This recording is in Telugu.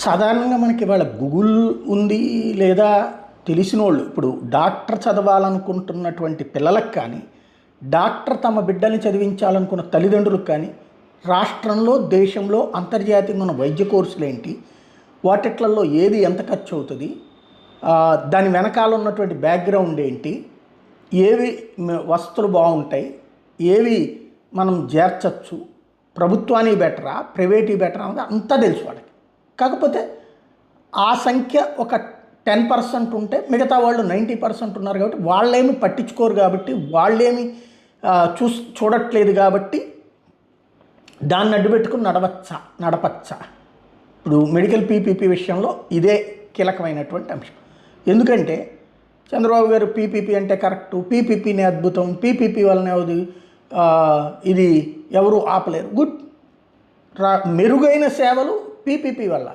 సాధారణంగా మనకి ఇవాళ గూగుల్ ఉంది, లేదా తెలిసినోళ్ళు ఇప్పుడు డాక్టర్ చదవాలనుకుంటున్నటువంటి పిల్లలకు కానీ, డాక్టర్ తమ బిడ్డల్ని చదివించాలనుకున్న తల్లిదండ్రులకు కానీ, రాష్ట్రంలో దేశంలో అంతర్జాతీయంగా ఉన్న వైద్య కోర్సులేంటి, వాటిట్లలో ఏది ఎంత ఖర్చు అవుతుంది, దాని వెనకాల ఉన్నటువంటి బ్యాక్గ్రౌండ్ ఏంటి, ఏవి వసతులు బాగుంటాయి, ఏవి మనం చేర్చచ్చు, ప్రభుత్వానికి బెటరా ప్రైవేట్కి బెటరా అనేది అంతా తెలుసు వాళ్ళకి. కాకపోతే ఆ సంఖ్య ఒక 10% ఉంటే మిగతా వాళ్ళు 90% ఉన్నారు కాబట్టి వాళ్ళేమి పట్టించుకోరు, కాబట్టి వాళ్ళేమి చూడట్లేదు, కాబట్టి దాన్ని అడ్డుపెట్టుకుని నడపచ్చా. ఇప్పుడు మెడికల్ పీపీపీ విషయంలో ఇదే కీలకమైనటువంటి అంశం. ఎందుకంటే చంద్రబాబు గారు పీపీపీ అంటే కరెక్టు, పీపీపీనే అద్భుతం, పీపీపీ వలన ఇది ఎవరు ఆపలేరు, గుడ్. మెరుగైన సేవలు పీపీపీ వల్ల.